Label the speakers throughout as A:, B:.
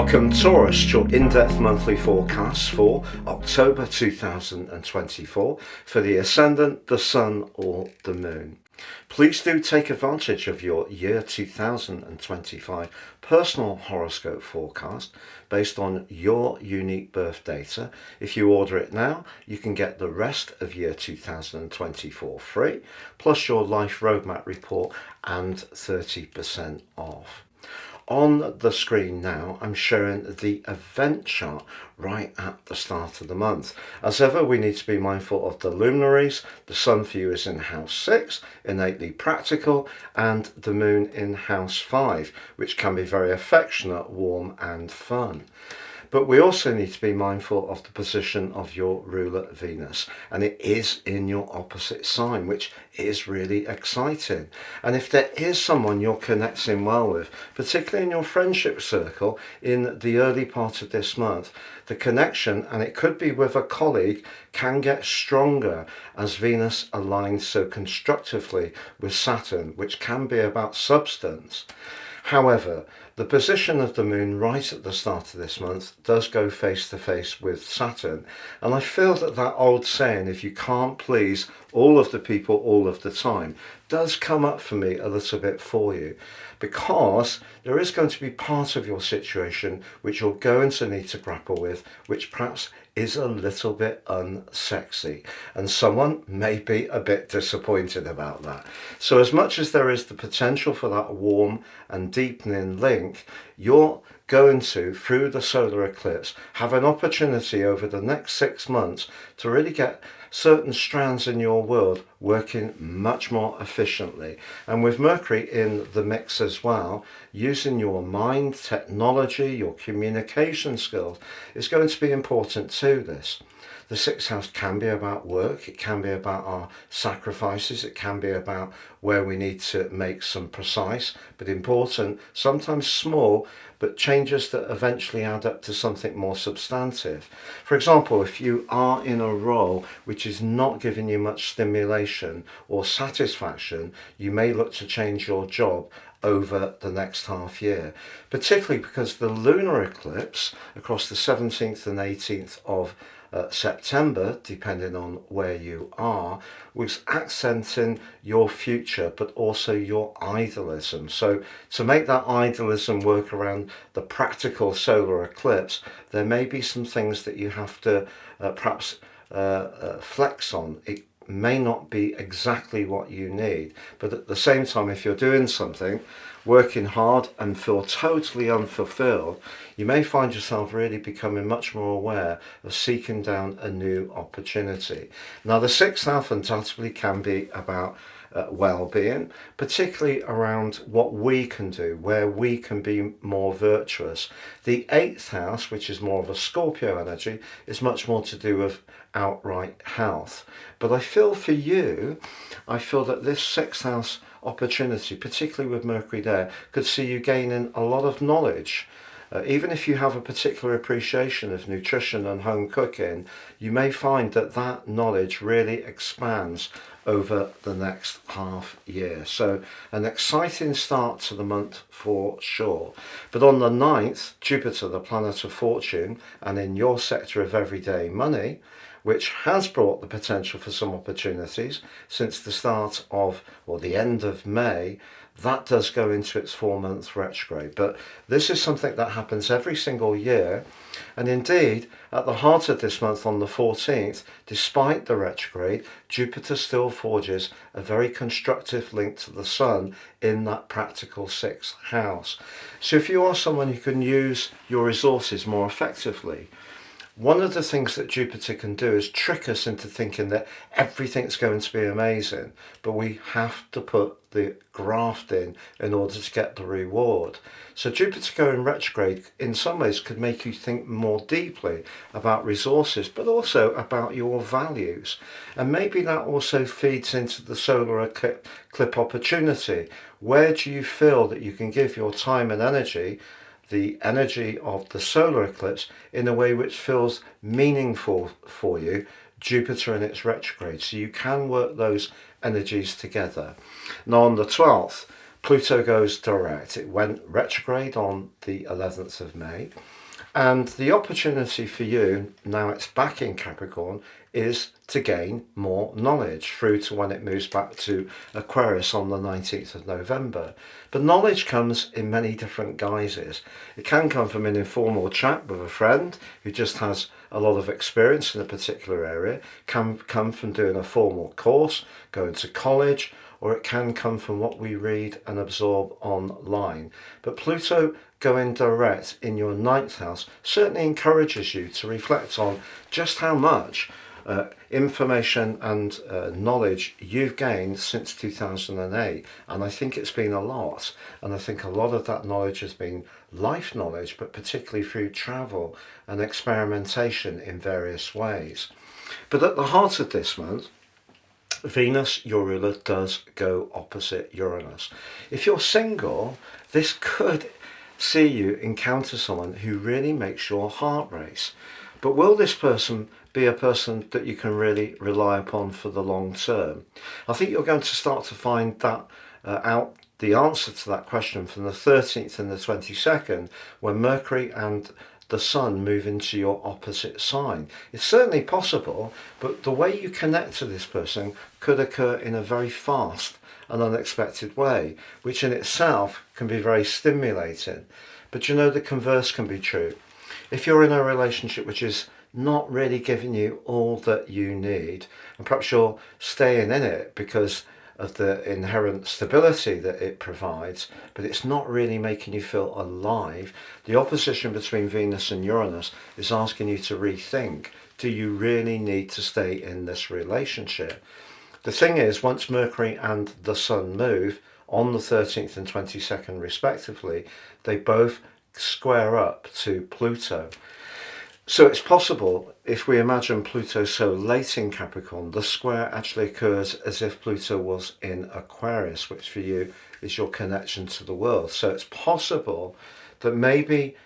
A: Welcome Taurus to your in-depth monthly forecast for October 2024 for the Ascendant, the Sun or the Moon. Please do take advantage of your year 2025 personal horoscope forecast based on your unique birth data. If you order it now, you can get the rest of year 2024 free, plus your life roadmap report and 30% off. On the screen now, I'm showing the event chart right at the start of the month. As ever, we need to be mindful of the luminaries. The Sun for you is in house 6, innately practical, and the Moon in house 5, which can be very affectionate, warm and fun. But we also need to be mindful of the position of your ruler Venus, and it is in your opposite sign, which is really exciting. And if there is someone you're connecting well with, particularly in your friendship circle in the early part of this month, the connection, and it could be with a colleague, can get stronger as Venus aligns so constructively with Saturn, which can be about substance. However, the position of the Moon right at the start of this month does go face to face with Saturn. And I feel that old saying, if you can't please all of the people all of the time, does come up for me a little bit for you. Because there is going to be part of your situation which you're going to need to grapple with, which perhaps is a little bit unsexy, and someone may be a bit disappointed about that. So as much as there is the potential for that warm and deepening link, you're going to, through the solar eclipse, have an opportunity over the next 6 months to really get certain strands in your world working much more efficiently. And with Mercury in the mix as well, using your mind, technology, your communication skills is going to be important to this. The 6th house can be about work, it can be about our sacrifices, it can be about where we need to make some precise but important, sometimes small, but changes that eventually add up to something more substantive. For example, if you are in a role which is not giving you much stimulation or satisfaction, you may look to change your job over the next half year, particularly because the lunar eclipse across the 17th and 18th of September, depending on where you are, was accenting your future but also your idealism. So to make that idealism work around the practical solar eclipse, there may be some things that you have to perhaps flex on. It may not be exactly what you need, but at the same time, if you're doing something, working hard and feel totally unfulfilled, you may find yourself really becoming much more aware of seeking down a new opportunity. Now, the 6th house undoubtedly can be about well-being, particularly around what we can do, where we can be more virtuous. The 8th house, which is more of a Scorpio energy, is much more to do with outright health. But I feel for you, I feel that this 6th house opportunity, particularly with Mercury there, could see you gaining a lot of knowledge. Even if you have a particular appreciation of nutrition and home cooking, you may find that knowledge really expands over the next half year. So an exciting start to the month for sure. But on the 9th, Jupiter, the planet of fortune, and in your sector of everyday money, which has brought the potential for some opportunities since the start of, or the end of May, that does go into its 4-month retrograde. But this is something that happens every single year. And indeed, at the heart of this month on the 14th, despite the retrograde, Jupiter still forges a very constructive link to the Sun in that practical 6th house. So if you are someone who can use your resources more effectively, one of the things that Jupiter can do is trick us into thinking that everything's going to be amazing, but we have to put the graft in order to get the reward. So Jupiter going retrograde in some ways could make you think more deeply about resources, but also about your values. And maybe that also feeds into the solar eclipse opportunity. Where do you feel that you can give your time and energy, the energy of the solar eclipse, in a way which feels meaningful for you, Jupiter in its retrograde? So you can work those energies together. Now on the 12th, Pluto goes direct. It went retrograde on the 11th of May. And the opportunity for you, now it's back in Capricorn, is to gain more knowledge through to when it moves back to Aquarius on the 19th of November. But knowledge comes in many different guises. It can come from an informal chat with a friend who just has a lot of experience in a particular area, can come from doing a formal course, going to college, or it can come from what we read and absorb online. But Pluto going direct in your ninth house certainly encourages you to reflect on just how much information and knowledge you've gained since 2008, and I think it's been a lot, and I think a lot of that knowledge has been life knowledge, but particularly through travel and experimentation in various ways. But at the heart of this month, Venus, your ruler, does go opposite Uranus. If you're single, this could see you encounter someone who really makes your heart race. But will this person be a person that you can really rely upon for the long term? I think you're going to start to find that out, the answer to that question, from the 13th and the 22nd, when Mercury and the Sun move into your opposite sign. It's certainly possible, but the way you connect to this person could occur in a very fast and unexpected way, which in itself can be very stimulating. But you know, the converse can be true. If you're in a relationship which is not really giving you all that you need, and perhaps you're staying in it because of the inherent stability that it provides, but it's not really making you feel alive, the opposition between Venus and Uranus is asking you to rethink, do you really need to stay in this relationship? The thing is, once Mercury and the Sun move on the 13th and 22nd respectively, they both square up to Pluto. So it's possible, if we imagine Pluto so late in Capricorn, the square actually occurs as if Pluto was in Aquarius, which for you is your connection to the world. So it's possible that maybe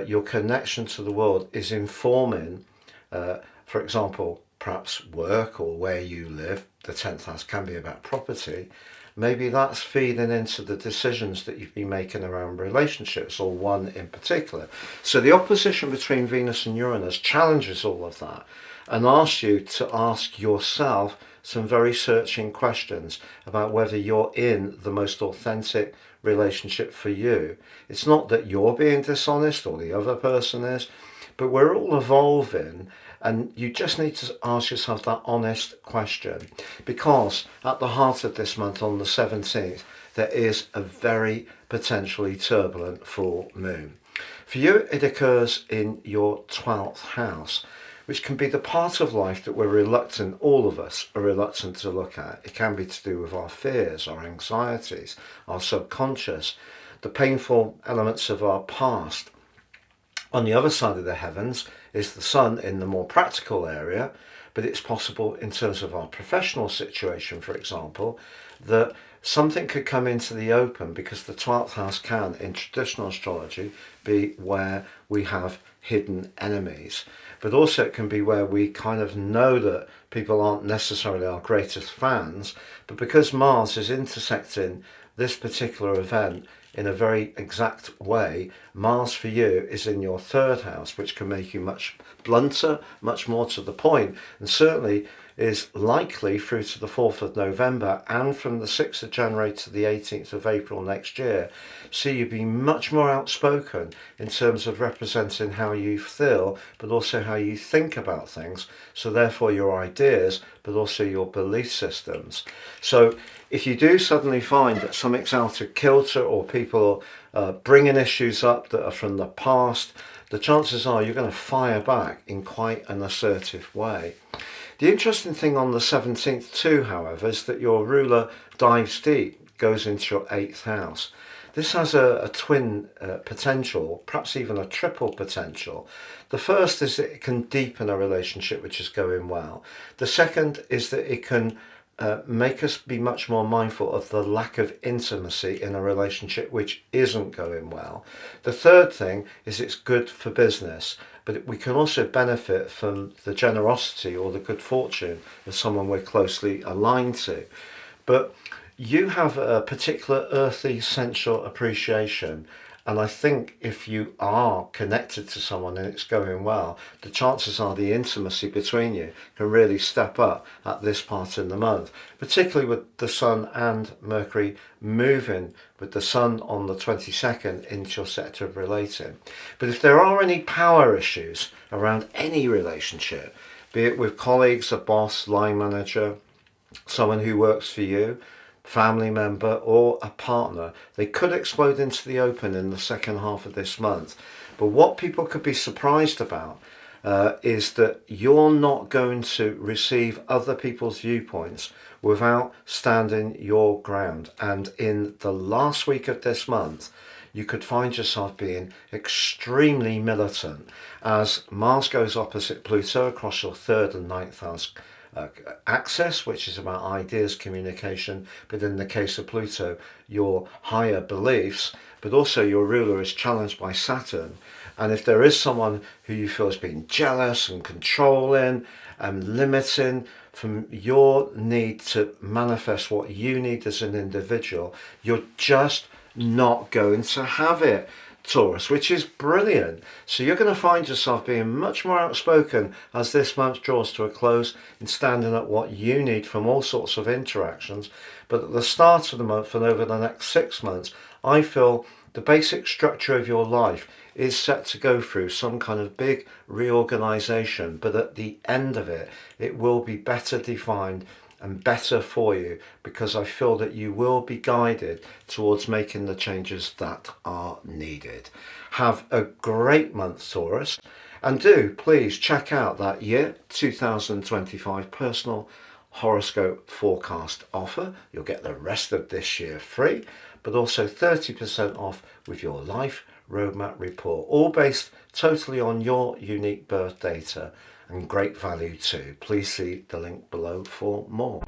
A: your connection to the world is informing, for example, perhaps work or where you live. The 10th house can be about property. Maybe that's feeding into the decisions that you've been making around relationships, or one in particular. So the opposition between Venus and Uranus challenges all of that and asks you to ask yourself some very searching questions about whether you're in the most authentic relationship for you. It's not that you're being dishonest or the other person is, but we're all evolving. And you just need to ask yourself that honest question, because at the heart of this month on the 17th, there is a very potentially turbulent full moon. For you, it occurs in your 12th house, which can be the part of life that we're reluctant, all of us are reluctant to look at. It can be to do with our fears, our anxieties, our subconscious, the painful elements of our past. On the other side of the heavens is the Sun in the more practical area, but it's possible in terms of our professional situation, for example, that something could come into the open, because the 12th house can, in traditional astrology, be where we have hidden enemies. But also it can be where we kind of know that people aren't necessarily our greatest fans, but because Mars is intersecting this particular event in a very exact way, Mars for you is in your 3rd house, which can make you much blunter, much more to the point, and certainly is likely through to the 4th of November and from the 6th of January to the 18th of April next year. See you be much more outspoken in terms of representing how you feel, but also how you think about things. So therefore your ideas, but also your belief systems. So if you do suddenly find that something's out of kilter, or people are bringing issues up that are from the past, the chances are you're going to fire back in quite an assertive way. The interesting thing on the 17th too, however, is that your ruler dives deep, goes into your 8th house. This has a twin potential, perhaps even a triple potential. The first is that it can deepen a relationship which is going well. The second is that it can make us be much more mindful of the lack of intimacy in a relationship which isn't going well. The third thing is it's good for business, but we can also benefit from the generosity or the good fortune of someone we're closely aligned to. But you have a particular earthy sensual appreciation, And I think if you are connected to someone and it's going well, the chances are the intimacy between you can really step up at this part in the month, particularly with the Sun and Mercury moving with the Sun on the 22nd into your sector of relating. But if there are any power issues around any relationship, be it with colleagues, a boss, line manager, someone who works for you, family member or a partner, they could explode into the open in the second half of this month. But what people could be surprised about is that you're not going to receive other people's viewpoints without standing your ground. And in the last week of this month, you could find yourself being extremely militant as Mars goes opposite Pluto across your third and ninth house axis, which is about ideas, communication, but in the case of Pluto, your higher beliefs, but also your ruler is challenged by Saturn. And if there is someone who you feel has been jealous and controlling and limiting from your need to manifest what you need as an individual, you're just not going to have it, Taurus, which is brilliant. So you're going to find yourself being much more outspoken as this month draws to a close in standing up what you need from all sorts of interactions. But at the start of the month and over the next 6 months, I feel the basic structure of your life is set to go through some kind of big reorganization, but at the end of it, it will be better defined and better for you, because I feel that you will be guided towards making the changes that are needed. Have a great month, Taurus, and do please check out that year 2025 personal horoscope forecast offer. You'll get the rest of this year free, but also 30% off with your life roadmap report, all based totally on your unique birth data and great value too. Please see the link below for more.